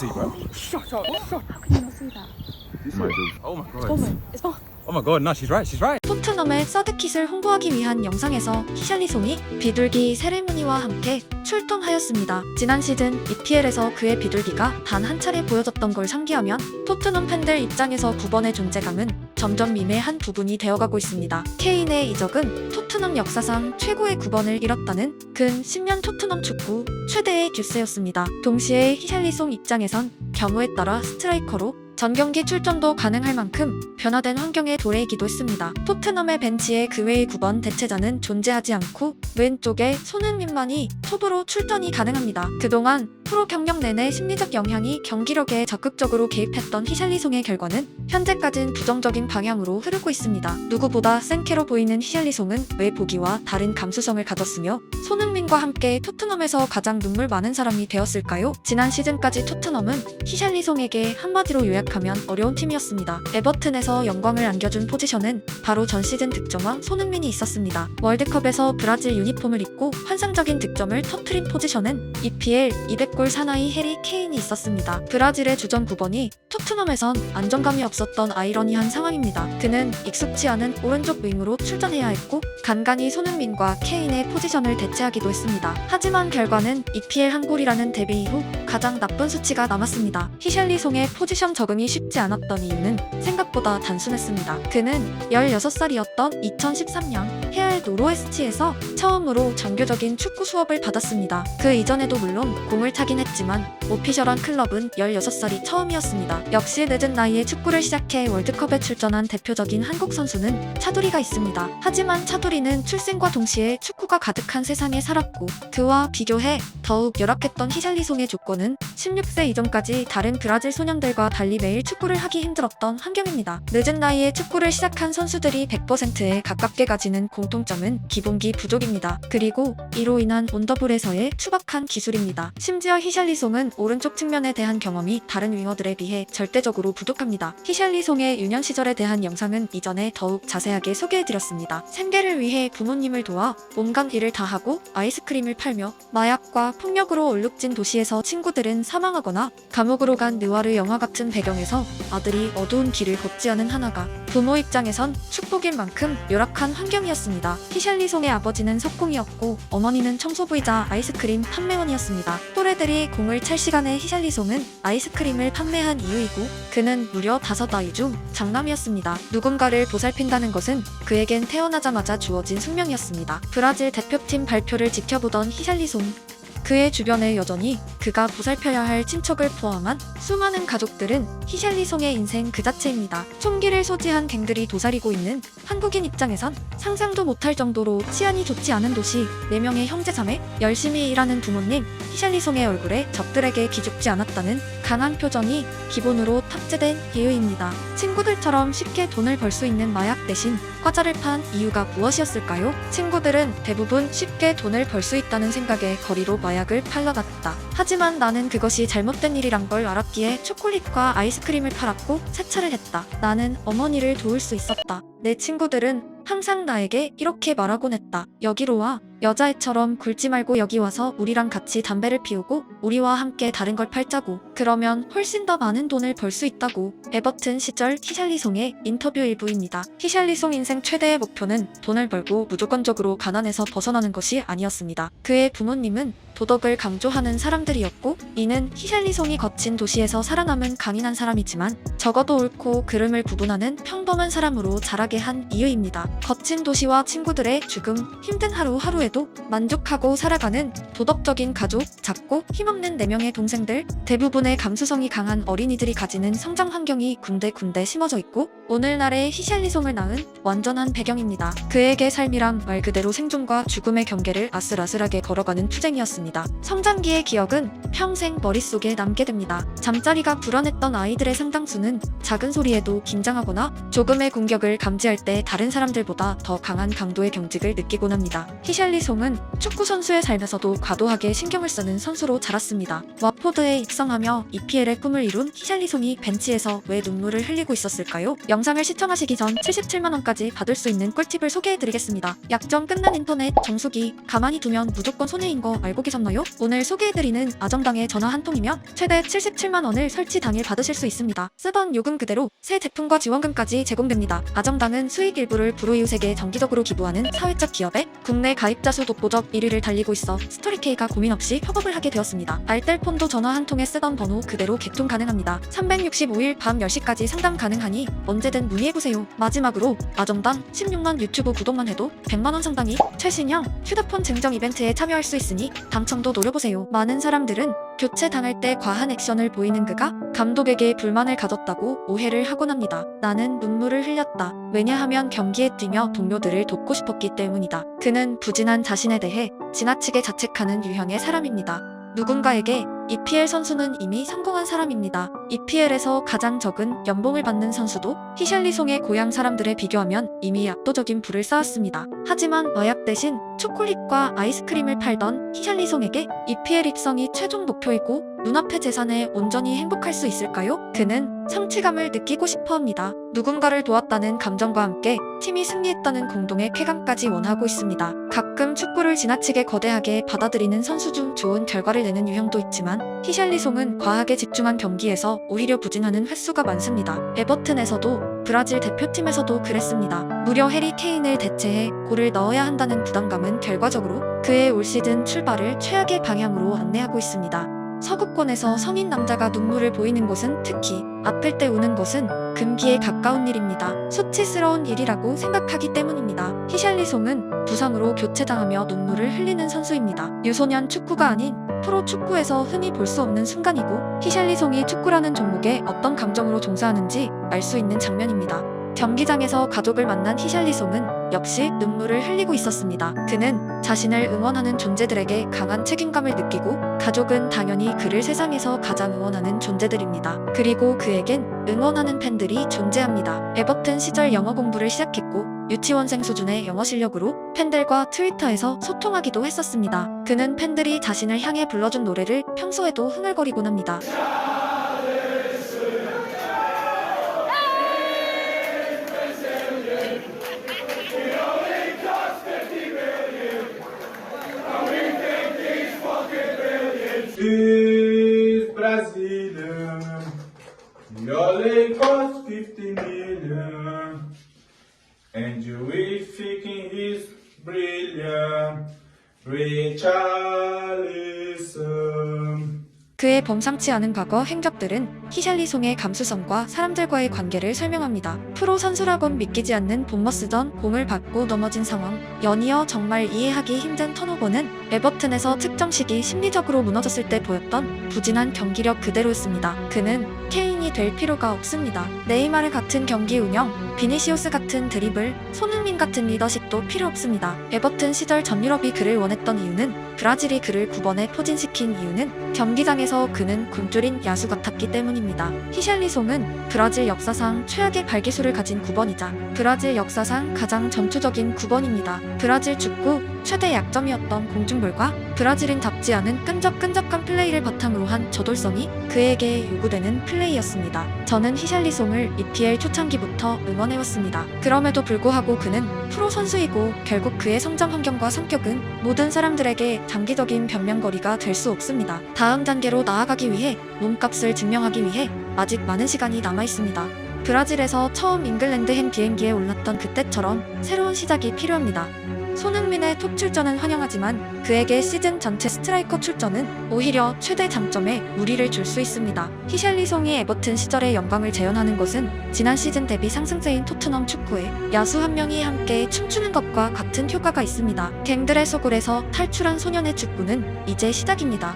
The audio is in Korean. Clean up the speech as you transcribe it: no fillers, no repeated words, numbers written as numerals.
see, bro. Shut up. Shut up. How can you not see that? Oh my god. Bowman. It's Bowman. Oh my god, no, she's right, she's right. 토트넘의 서드킷을 홍보하기 위한 영상에서 히샬리송이 비둘기 세레모니와 함께 출동하였습니다. 지난 시즌 EPL에서 그의 비둘기가 단 한 차례 보여줬던 걸 상기하면 토트넘 팬들 입장에서 9번의 존재감은 점점 미미한 부분이 되어가고 있습니다. 케인의 이적은 토트넘 역사상 최고의 9번을 잃었다는 근 10년 토트넘 축구 최대의 뉴스였습니다. 동시에 히샬리송 입장에선 경우에 따라 스트라이커로 전 경기 출전도 가능할 만큼 변화된 환경에 도래이기도 했습니다. 토트넘의 벤치에 그 외의 9번 대체자는 존재하지 않고 왼쪽에 손흥민만이 톱으로 출전이 가능합니다. 그동안 프로 경력 내내 심리적 영향이 경기력에 적극적으로 개입했던 히샬리송의 결과는 현재까진 부정적인 방향으로 흐르고 있습니다. 누구보다 센케로 보이는 히샬리송은 외보기와 다른 감수성을 가졌으며 손흥민과 함께 토트넘에서 가장 눈물 많은 사람이 되었을까요? 지난 시즌까지 토트넘은 히샬리송에게 한마디로 요약하면 어려운 팀이었습니다. 에버튼에서 영광을 안겨준 포지션은 바로 전 시즌 득점왕 손흥민이 있었습니다. 월드컵에서 브라질 유니폼을 입고 환상적인 득점을 터트린 포지션은 EPL 200골 사나이 해리 케인이 있었습니다. 브라질의 주전 9번이 토트넘에선 안정감이 없었던 아이러니한 상황입니다. 그는 익숙치 않은 오른쪽 윙으로 출전해야 했고 간간히 손흥민과 케인의 포지션을 대체하기도 했습니다. 하지만 결과는 EPL 한 골이라는 데뷔 이후 가장 나쁜 수치가 남았습니다. 히샬리송의 포지션 적응이 쉽지 않았던 이유는 생각보다 단순했습니다. 그는 16살이었던 2013년 헤알 노로에스치에서 처음으로 정규적인 축구 수업을 받았습니다. 그 이전에도 물론 공을 차긴 했지만 오피셜한 클럽은 16살이 처음이었습니다. 역시 늦은 나이에 축구를 시작해 월드컵에 출전한 대표적인 한국 선수는 차두리가 있습니다. 하지만 차두리는 출생과 동시에 축구가 가득한 세상에 살았고 그와 비교해 더욱 열악했던 히샬리송의 조건은 16세 이전까지 다른 브라질 소년들과 달리 매일 축구를 하기 힘들었던 환경입니다. 늦은 나이에 축구를 시작한 선수들이 100%에 가깝게 가지는 공통점은 기본기 부족입니다. 그리고 이로 인한 온더볼에서의 투박한 기술입니다. 심지어 히샬리송은 오른쪽 측면에 대한 경험이 다른 윙어들에 비해 절대적으로 부족합니다. 히샬리송의 유년 시절에 대한 영상은 이전에 더욱 자세하게 소개해드렸습니다. 생계를 위해 부모님을 도와 온갖 일을 다 하고 아이스크림을 팔며 마약과 폭력으로 얼룩진 도시에서 친구들은 사망하거나 감옥으로 간 느와르 영화 같은 배경에서 아들이 어두운 길을 걷지 않은 하나가 부모 입장에선 축복일 만큼 열악한 환경이었습니다. 히샬리송의 아버지는 석공이었고 어머니는 청소부이자 아이스크림 판매원이었습니다. 또래들이 공을 찰 시간에 히샬리송은 아이스크림을 판매한 이유이고 그는 무려 5아이 중 장남이었습니다. 누군가를 보살핀다는 것은 그에겐 태어나자마자 주어진 숙명이었습니다. 브라질 대표팀 발표를 지켜보던 히샬리송 그의 주변에 여전히 그가 보살펴야 할 친척을 포함한 수많은 가족들은 히샬리송의 인생 그 자체입니다. 총기를 소지한 갱들이 도사리고 있는 한국인 입장에선 상상도 못할 정도로 치안이 좋지 않은 도시, 4명의 형제자매, 열심히 일하는 부모님, 히샬리송의 얼굴에 적들에게 기죽지 않았다는 강한 표정이 기본으로 탑재된 이유입니다. 친구들처럼 쉽게 돈을 벌 수 있는 마약 대신 과자를 판 이유가 무엇이었을까요? 친구들은 대부분 쉽게 돈을 벌 수 있다는 생각에 거리로 마약을 팔러갔다. 하지만 나는 그것이 잘못된 일이란 걸 알았기에 초콜릿과 아이스크림을 팔았고 세차를 했다. 나는 어머니를 도울 수 있었다. 내 친구들은 항상 나에게 이렇게 말하곤 했다. 여기로 와. 여자애처럼 굴지 말고 여기 와서 우리랑 같이 담배를 피우고 우리와 함께 다른 걸 팔자고. 그러면 훨씬 더 많은 돈을 벌 수 있다고. 에버튼 시절 히샬리송의 인터뷰 일부입니다. 히샬리송 인생 최대의 목표는 돈을 벌고 무조건적으로 가난에서 벗어나는 것이 아니었습니다. 그의 부모님은 도덕을 강조하는 사람들이었고 이는 히샬리송이 거친 도시에서 살아남은 강인한 사람이지만 적어도 옳고 그름을 구분하는 평범한 사람으로 자라게 한 이유입니다. 거친 도시와 친구들의 죽음, 힘든 하루하루에도 만족하고 살아가는 도덕적인 가족, 작고 힘없는 4명의 동생들, 대부분의 감수성이 강한 어린이들이 가지는 성장 환경이 군데군데 심어져 있고 오늘날의 히샬리송을 낳은 완전한 배경입니다. 그에게 삶이란 말 그대로 생존과 죽음의 경계를 아슬아슬하게 걸어가는 투쟁이었습니다. 성장기의 기억은 평생 머릿속에 남게 됩니다. 잠자리가 불안했던 아이들의 상당수는 작은 소리에도 긴장하거나 조금의 공격을 감지할 때 다른 사람들보다 더 강한 강도의 경직을 느끼곤 합니다. 히샬리송은 축구선수의 삶에서도 과도하게 신경을 쓰는 선수로 자랐습니다. 와포드에 입성하며 EPL의 꿈을 이룬 히샬리송이 벤치에서 왜 눈물을 흘리고 있었을까요? 영상을 시청하시기 전 77만원까지 받을 수 있는 꿀팁을 소개해드리겠습니다. 약정 끝난 인터넷 정수기 가만히 두면 무조건 손해인 거 알고 계셨나요? 기다리셨나요? 오늘 소개해드리는 아정당의 전화 한 통이면 최대 77만 원을 설치 당일 받으실 수 있습니다. 쓰던 요금 그대로 새 제품과 지원금까지 제공됩니다. 아정당은 수익 일부를 불우이웃에게 정기적으로 기부하는 사회적 기업에 국내 가입자 수 독보적 1위를 달리고 있어 스토리케이가 고민 없이 협업을 하게 되었습니다. 알뜰폰도 전화 한 통에 쓰던 번호 그대로 개통 가능합니다. 365일 밤 10시까지 상담 가능하니 언제든 문의해보세요. 마지막으로 아정당 16만 유튜브 구독만 해도 100만 원 상당이 최신형 휴대폰 증정 이벤트에 참여할 수 있으니 당첨도 노려보세요. 많은 사람들은 교체당할 때 과한 액션을 보이는 그가 감독에게 불만을 가졌다고 오해를 하곤 합니다. 나는 눈물을 흘렸다. 왜냐하면 경기에 뛰며 동료들을 돕고 싶었기 때문이다. 그는 부진한 자신에 대해 지나치게 자책하는 유형의 사람입니다. 누군가에게 EPL 선수는 이미 성공한 사람입니다. EPL에서 가장 적은 연봉을 받는 선수도 히샬리송의 고향 사람들에 비교하면 이미 압도적인 부를 쌓았습니다. 하지만 마약 대신 초콜릿과 아이스크림을 팔던 히샬리송에게 EPL 입성이 최종 목표이고 눈앞의 재산에 온전히 행복할 수 있을까요? 그는 성취감을 느끼고 싶어 합니다. 누군가를 도왔다는 감정과 함께 팀이 승리했다는 공동의 쾌감까지 원하고 있습니다. 가끔 축구를 지나치게 거대하게 받아들이는 선수 중 좋은 결과를 내는 유형도 있지만 히샬리송은 과하게 집중한 경기에서 오히려 부진하는 횟수가 많습니다. 에버튼에서도 브라질 대표팀에서도 그랬습니다. 무려 해리 케인을 대체해 골을 넣어야 한다는 부담감은 결과적으로 그의 올 시즌 출발을 최악의 방향으로 안내하고 있습니다. 서구권에서 성인 남자가 눈물을 보이는 것은, 특히 아플 때 우는 것은 금기에 가까운 일입니다. 수치스러운 일이라고 생각하기 때문입니다. 히샬리송은 부상으로 교체당하며 눈물을 흘리는 선수입니다. 유소년 축구가 아닌 프로 축구에서 흔히 볼 수 없는 순간이고 히샬리송이 축구라는 종목에 어떤 감정으로 종사하는지 알 수 있는 장면입니다. 경기장에서 가족을 만난 히샬리송은 역시 눈물을 흘리고 있었습니다. 그는 자신을 응원하는 존재들에게 강한 책임감을 느끼고 가족은 당연히 그를 세상에서 가장 응원하는 존재들입니다. 그리고 그에겐 응원하는 팬들이 존재합니다. 에버튼 시절 영어 공부를 시작했고 유치원생 수준의 영어 실력으로 팬들과 트위터에서 소통하기도 했었습니다. 그는 팬들이 자신을 향해 불러준 노래를 평소에도 흥얼거리곤 합니다. This Brazilian, your leg cost 50 million, and you will thinking he's brilliant, Richarlison. 그의 범상치 않은 과거 행적들은 히샬리송의 감수성과 사람들과의 관계를 설명합니다. 프로 선수라곤 믿기지 않는 본머스전 공을 받고 넘어진 상황, 연이어 정말 이해하기 힘든 턴오버는 에버튼에서 측정 시기 심리적으로 무너졌을 때 보였던 부진한 경기력 그대로였습니다. 그는 케인이 될 필요가 없습니다. 네이마르 같은 경기 운영, 비니시우스 같은 드리블, 손흥민 같은 리더십도 필요 없습니다. 에버튼 시절 전 유럽이 그를 원했던 이유는, 브라질이 그를 9번에 포진시킨 이유는 경기장에서 그는 굶주린 야수 같았기 때문입니다. 히샬리송은 브라질 역사상 최악의 발기술을 가진 9번이자 브라질 역사상 가장 전투적인 9번입니다. 브라질 축구 최대 약점이었던 공중볼과 브라질인답지 않은 끈적끈적한 플레이를 바탕으로 한 저돌성이 그에게 요구되는 플레이였습니다. 저는 히샬리송을 EPL 초창기부터 응원해왔습니다. 그럼에도 불구하고 그는 프로 선수이고 결국 그의 성장 환경과 성격은 모든 사람들에게 장기적인 변명거리가 될 수 없습니다. 다음 단계로 나아가기 위해, 몸값을 증명하기 위해 아직 많은 시간이 남아있습니다. 브라질에서 처음 잉글랜드행 비행기에 올랐던 그때처럼 새로운 시작이 필요합니다. 손흥민의 톱 출전은 환영하지만 그에게 시즌 전체 스트라이커 출전은 오히려 최대 장점에 무리를 줄 수 있습니다. 히샬리송이 에버튼 시절의 영광을 재현하는 것은 지난 시즌 대비 상승세인 토트넘 축구에 야수 한 명이 함께 춤추는 것과 같은 효과가 있습니다. 갱들의 소굴에서 탈출한 소년의 축구는 이제 시작입니다.